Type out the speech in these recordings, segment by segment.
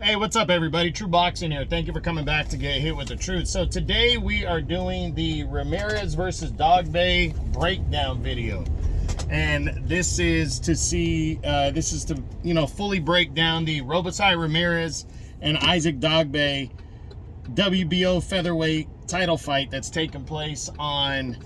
Hey, what's up, everybody? True Boxing here. Thank you for coming back to get hit with the truth. So today we are doing the Ramirez versus Dogbe breakdown video, and this is to fully break down the Robeisy Ramirez and Isaac Dogbe WBO featherweight title fight that's taking place on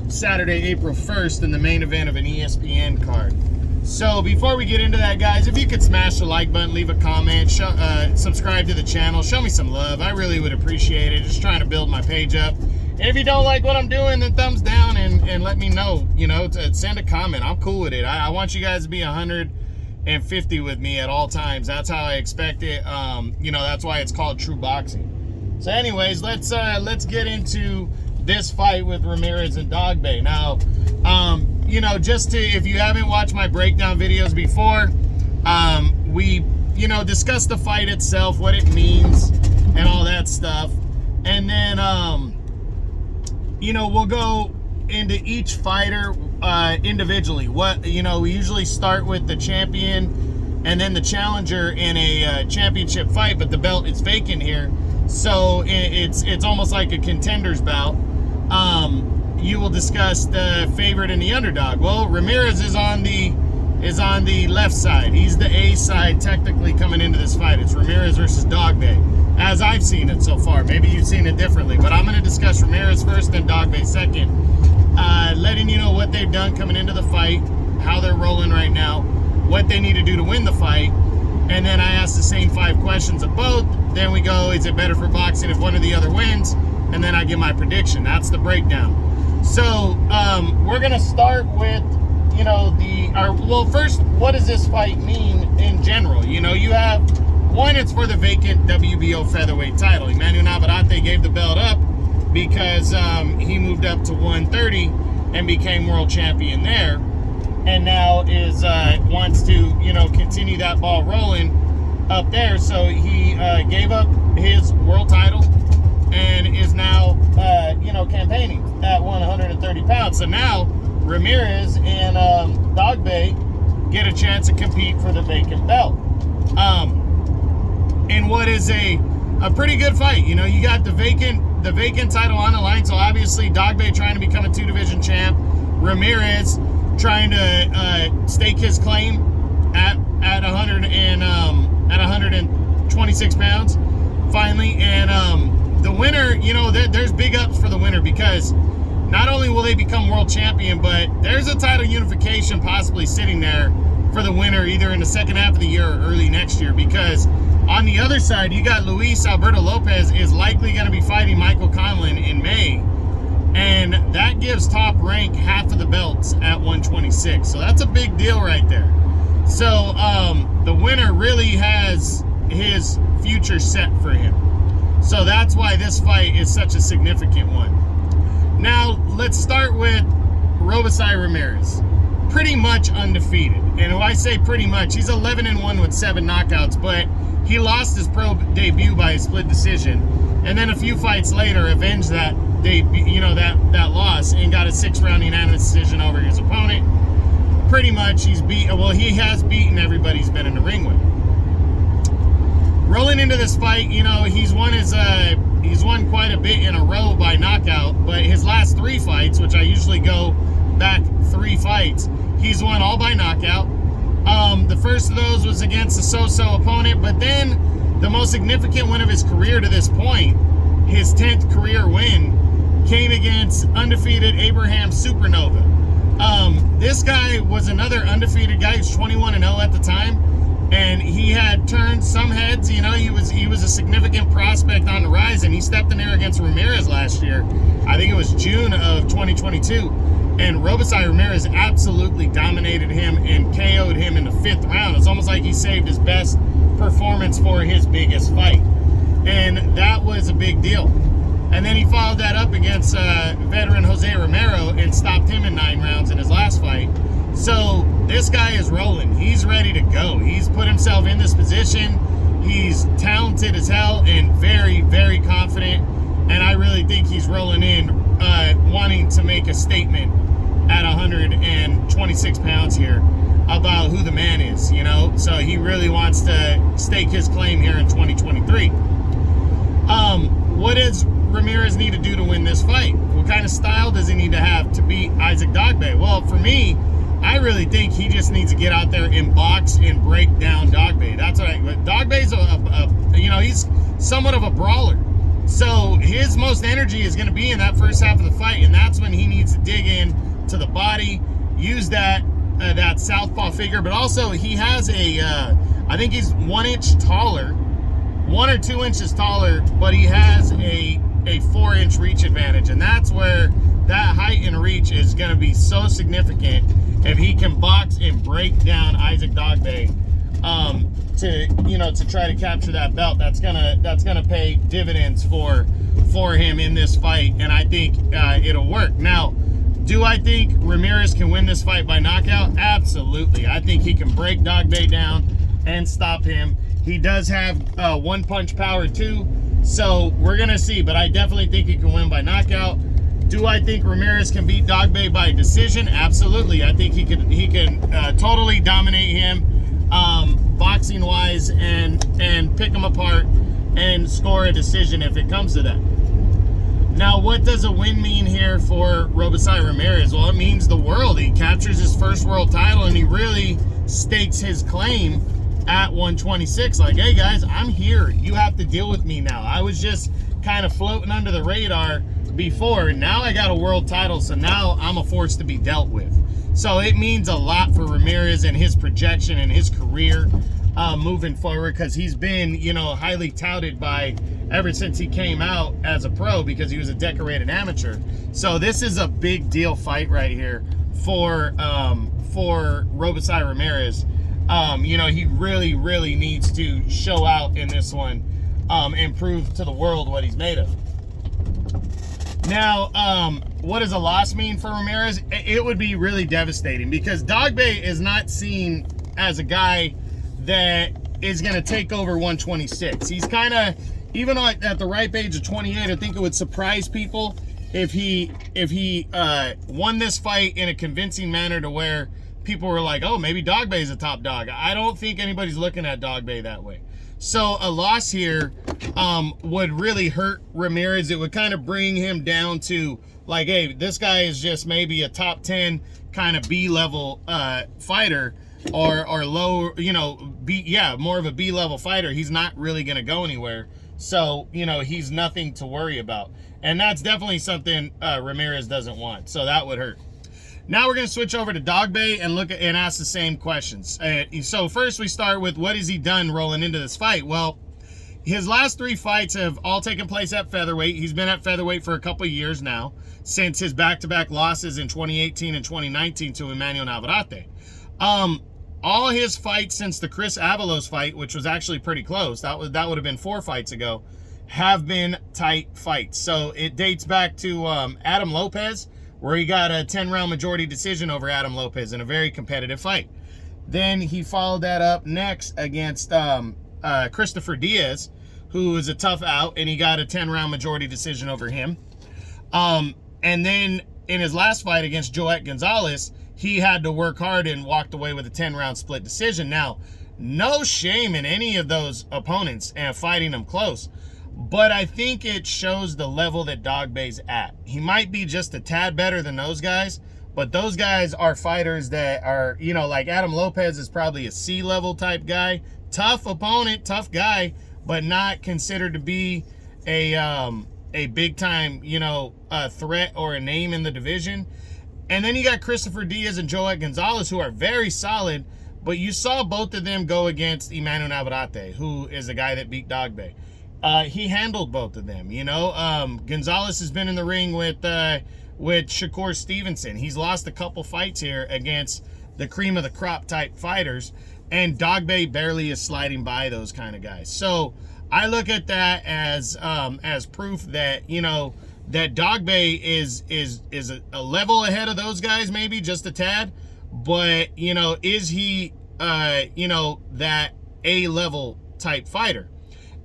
Saturday, April 1st in the main event of an ESPN card. So before we get into that, guys, if you could smash the like button, leave a comment, subscribe to the channel, show me some love. I really would appreciate it. Just trying to build my page up. And if you don't like what I'm doing, then thumbs down and let me know. You know, send a comment. I'm cool with it. I want you guys to be 150 with me at all times. That's how I expect it. You know, that's why it's called True Boxing. So anyways, let's get into this fight with Ramirez and Dogbe. Now, you know, if you haven't watched my breakdown videos before, we, discuss the fight itself, what it means, and all that stuff. And then, we'll go into each fighter individually. We usually start with the champion and then the challenger in a championship fight, but the belt is vacant here. So it's almost like a contender's bout. You will discuss the favorite and the underdog. Well, Ramirez is on the left side. He's the A side technically coming into this fight. It's Ramirez versus Dogbe, as I've seen it so far. Maybe you've seen it differently, but I'm going to discuss Ramirez first and Dogbe second, letting you know what they've done coming into the fight, how they're rolling right now, what they need to do to win the fight, and then I ask the same 5 questions of both. Then we go, is it better for boxing if one or the other wins? And then I give my prediction. That's the breakdown. So we're gonna start with, first, what does this fight mean in general? You have one, it's for the vacant WBO featherweight title. Emmanuel Navarrete gave the belt up because he moved up to 130 and became world champion there, and now wants to continue that ball rolling up there. So he gave up his world title and is now campaigning at 130 pounds. So now Ramirez and Dogbe get a chance to compete for the vacant belt. In what is a pretty good fight. You got the vacant title on the line. So obviously Dogbe trying to become a 2-division champ. Ramirez trying to stake his claim at 126 pounds finally. And the winner, there's big ups for the winner, because not only will they become world champion, but there's a title unification possibly sitting there for the winner either in the second half of the year or early next year, because on the other side, you got Luis Alberto Lopez is likely going to be fighting Michael Conlon in May, and that gives Top Rank half of the belts at 126. So that's a big deal right there. So the winner really has his future set for him. So that's why this fight is such a significant one. Now, let's start with Robeisy Ramirez. Pretty much undefeated. And when I say pretty much, he's 11-1 with 7 knockouts, but he lost his pro debut by a split decision. And then a few fights later, avenged that that loss and got a 6-round unanimous decision over his opponent. Pretty much he has beaten everybody he's been in the ring with. Rolling into this fight, he's won quite a bit in a row by knockout, but his last 3 fights, which I usually go back 3 fights, he's won all by knockout. The first of those was against a so-so opponent, but then the most significant win of his career to this point, his 10th career win, came against undefeated Abraham Supernova. This guy was another undefeated guy. He was 21-0 at the time. And he had turned some heads. He was a significant prospect on the rise, and he stepped in there against Ramirez last year. I think it was June of 2022. And Robeisy Ramirez absolutely dominated him and KO'd him in the 5th round. It's almost like he saved his best performance for his biggest fight. And that was a big deal. And then he followed that up against veteran Jose Romero and stopped him in 9 rounds in his last fight. So this guy is rolling. He's ready to go. He's put himself in this position. He's talented as hell and very, very confident. And I really think he's rolling in, wanting to make a statement at 126 pounds here. about who the man is, you know? So he really wants to stake his claim here in 2023. What does Ramirez need to do to win this fight? What kind of style does he need to have to beat Isaac Dogbe? Well, for me, I really think he just needs to get out there and box and break down Dogbe. That's what Dogbe's he's somewhat of a brawler. So his most energy is going to be in that first half of the fight, and that's when he needs to dig in to the body, use that southpaw figure, but also he has I think he's 1 inch taller, 1 or 2 inches taller, but he has a 4-inch reach advantage, and that's where that height and reach is going to be so significant if he can box and break down Isaac Dogbe to try to capture that belt. That's gonna pay dividends for him in this fight, and I think it'll work. Now, do I think Ramirez can win this fight by knockout? Absolutely. I think he can break Dogbe down and stop him. He does have one punch power too, so we're gonna see, but I definitely think he can win by knockout. Do I think Ramirez can beat Dogbe by decision? Absolutely. I think he can totally dominate him boxing wise and pick him apart and score a decision if it comes to that. Now, what does a win mean here for Robeisy Ramirez? Well, it means the world. He captures his first world title, and he really stakes his claim at 126. Like, hey guys, I'm here. You have to deal with me now. I was just kind of floating under the radar before, and now I got a world title, so now I'm a force to be dealt with. So it means a lot for Ramirez and his projection and his career moving forward, because he's been, highly touted by ever since he came out as a pro, because he was a decorated amateur. So this is a big deal fight right here for Robeisy Ramirez. He really, really needs to show out in this one and prove to the world what he's made of. Now, what does a loss mean for Ramirez? It would be really devastating, because Dogbe is not seen as a guy that is going to take over 126. He's kind of, even at the ripe age of 28, I think it would surprise people if he won this fight in a convincing manner to where people were like, oh, maybe Dogbe is a top dog. I don't think anybody's looking at Dogbe that way. So a loss here would really hurt Ramirez. It would kind of bring him down to like, hey, this guy is just maybe a top 10 kind of B-level fighter, or low, more of a B-level fighter. He's not really going to go anywhere. So, he's nothing to worry about. And that's definitely something Ramirez doesn't want. So that would hurt. Now we're going to switch over to Dogbe and ask the same questions. So first we start with, what has he done rolling into this fight? Well, his last 3 fights have all taken place at featherweight. He's been at featherweight for a couple of years now, since his back-to-back losses in 2018 and 2019 to Emmanuel Navarrete. All his fights since the Chris Avalos fight, which was actually pretty close, that would have been 4 fights ago, have been tight fights. So it dates back to Adam Lopez, where he got a 10-round majority decision over Adam Lopez in a very competitive fight. Then he followed that up next against Christopher Diaz, who was a tough out, and he got a 10-round majority decision over him. And then in his last fight against Joet Gonzalez, he had to work hard and walked away with a 10-round split decision. Now, no shame in any of those opponents and fighting them close, but I think it shows the level that Dogbe's at. He might be just a tad better than those guys, but those guys are fighters that are, like Adam Lopez is probably a C-level type guy. Tough opponent, tough guy, but not considered to be a big-time, threat or a name in the division. And then you got Christopher Diaz and Joet Gonzalez, who are very solid, but you saw both of them go against Emmanuel Navarrete, who is the guy that beat Dogbe. He handled both of them, Gonzalez has been in the ring with Shakur Stevenson. He's lost a couple fights here against the cream of the crop type fighters, and Dogbe barely is sliding by those kind of guys. So I look at that as proof that, that Dogbe is a level ahead of those guys, maybe just a tad, but, is he, that A-level type fighter?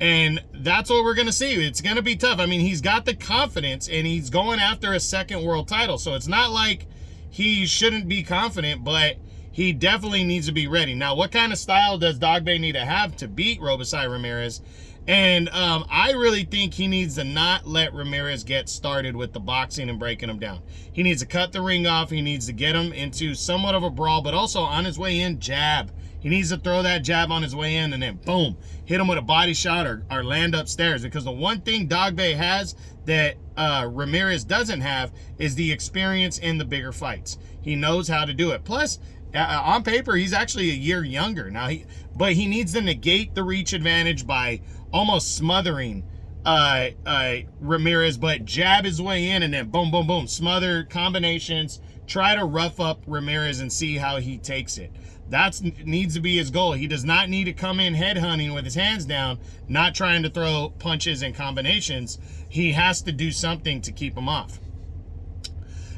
And that's what we're going to see. It's going to be tough. I mean, he's got the confidence, and he's going after a second world title. So it's not like he shouldn't be confident, but he definitely needs to be ready. Now, what kind of style does Dogbe need to have to beat Robeisy Ramirez? And I really think he needs to not let Ramirez get started with the boxing and breaking him down. He needs to cut the ring off. He needs to get him into somewhat of a brawl, but also on his way in, jab. He needs to throw that jab on his way in and then boom, hit him with a body shot or land upstairs. Because the one thing Dogbe has that Ramirez doesn't have is the experience in the bigger fights. He knows how to do it. Plus, on paper, he's actually a year younger now. But he needs to negate the reach advantage by almost smothering Ramirez, but jab his way in and then boom, boom, boom, smother combinations, try to rough up Ramirez and see how he takes it. That needs to be his goal. He does not need to come in headhunting with his hands down, not trying to throw punches and combinations. He has to do something to keep him off.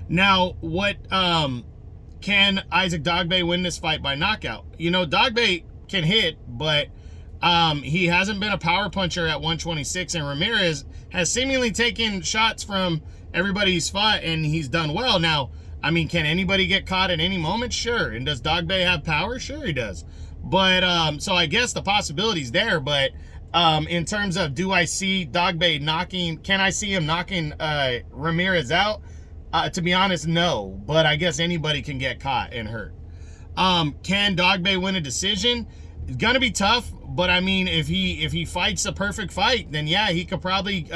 Now, what can Isaac Dogbe win this fight by knockout? You know, Dogbe can hit, but he hasn't been a power puncher at 126, and Ramirez has seemingly taken shots from everybody he's fought, and he's done well. Now, I mean, can anybody get caught at any moment? Sure. And does Dogbe have power? Sure he does. But, so I guess the possibility's there, but in terms of do I see Dogbe knocking, can I see him knocking Ramirez out? To be honest, no. But I guess anybody can get caught and hurt. Can Dogbe win a decision? It's gonna be tough, but I mean, if he fights a perfect fight, then yeah, he could probably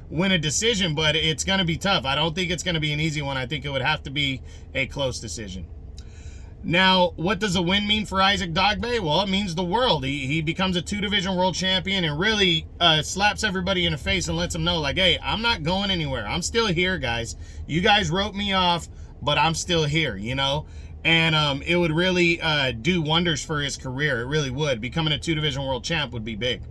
win a decision, but it's gonna be tough. I don't think it's gonna be an easy one. I think it would have to be a close decision. Now, what does a win mean for Isaac Dogbe? Well, it means the world. He becomes a 2-division world champion and really slaps everybody in the face and lets them know, like, hey, I'm not going anywhere. I'm still here, guys. You guys wrote me off, but I'm still here, you know? And it would really do wonders for his career. It really would. Becoming a 2-division world champ would be big.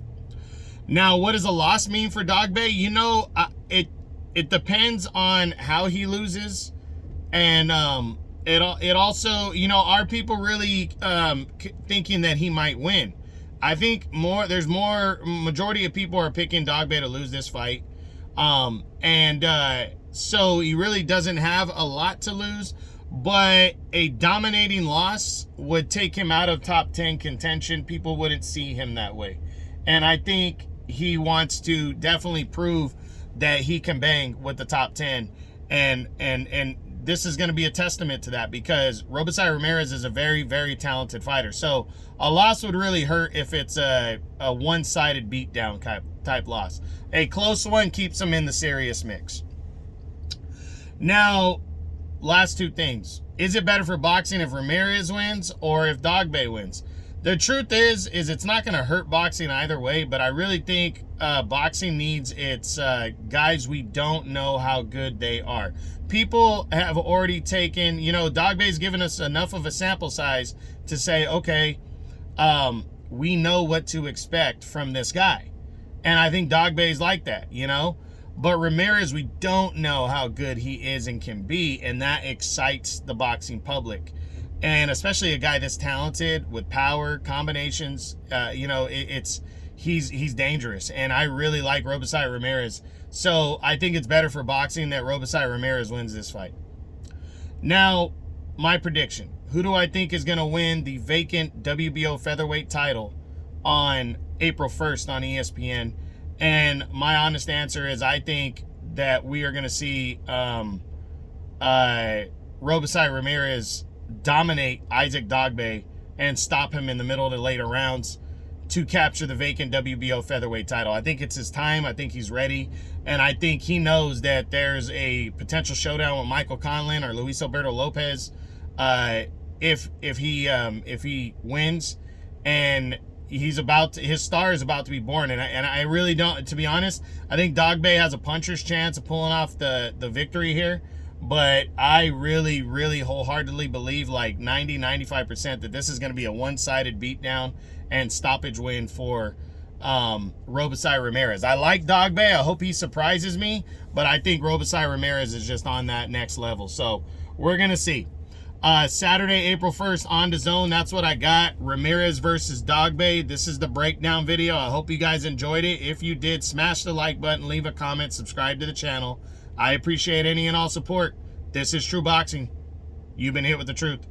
Now, what does a loss mean for Dogbe? You know, it depends on how he loses. And it also, you know, are people really thinking that he might win? I think majority of people are picking Dogbe to lose this fight. So he really doesn't have a lot to lose. But a dominating loss would take him out of top 10 contention. People wouldn't see him that way. And I think he wants to definitely prove that he can bang with the top 10. And this is going to be a testament to that, because Robeisy Ramirez is a very, very talented fighter. So a loss would really hurt if it's a one-sided beatdown type loss. A close one keeps him in the serious mix. Now, last two things. Is it better for boxing if Ramirez wins or if Dogbe wins? The truth is it's not going to hurt boxing either way, but I really think boxing needs its guys we don't know how good they are. People have already taken, you know, Dogbe's given us enough of a sample size to say, okay, we know what to expect from this guy. And I think Dogbe's like that, you know? But Ramirez, we don't know how good he is and can be, and that excites the boxing public. And especially a guy this talented with power, combinations, you know, he's dangerous. And I really like Robeisy Ramirez. So I think it's better for boxing that Robeisy Ramirez wins this fight. Now, my prediction. Who do I think is going to win the vacant WBO featherweight title on April 1st on ESPN? And my honest answer is I think that we are going to see Robeisy Ramirez dominate Isaac Dogbe and stop him in the middle of the later rounds to capture the vacant WBO featherweight title. I think it's his time. I think he's ready. And I think he knows that there's a potential showdown with Michael Conlan or Luis Alberto Lopez if he wins. And his star is about to be born, and I really don't, to be honest, I think Dogbe has a puncher's chance of pulling off the victory here, but I really, really wholeheartedly believe, like 90-95%, that this is going to be a one-sided beatdown and stoppage win for Robeisy Ramirez. I like Dogbe. I hope he surprises me, but I think Robeisy Ramirez is just on that next level, so we're going to see. Saturday, April 1st on DAZN. That's what I got. Ramirez versus Dogbe. This is the breakdown video. I hope you guys enjoyed it. If you did, smash the like button, leave a comment, subscribe to the channel. I appreciate any and all support. This is True Boxing. You've been hit with the truth.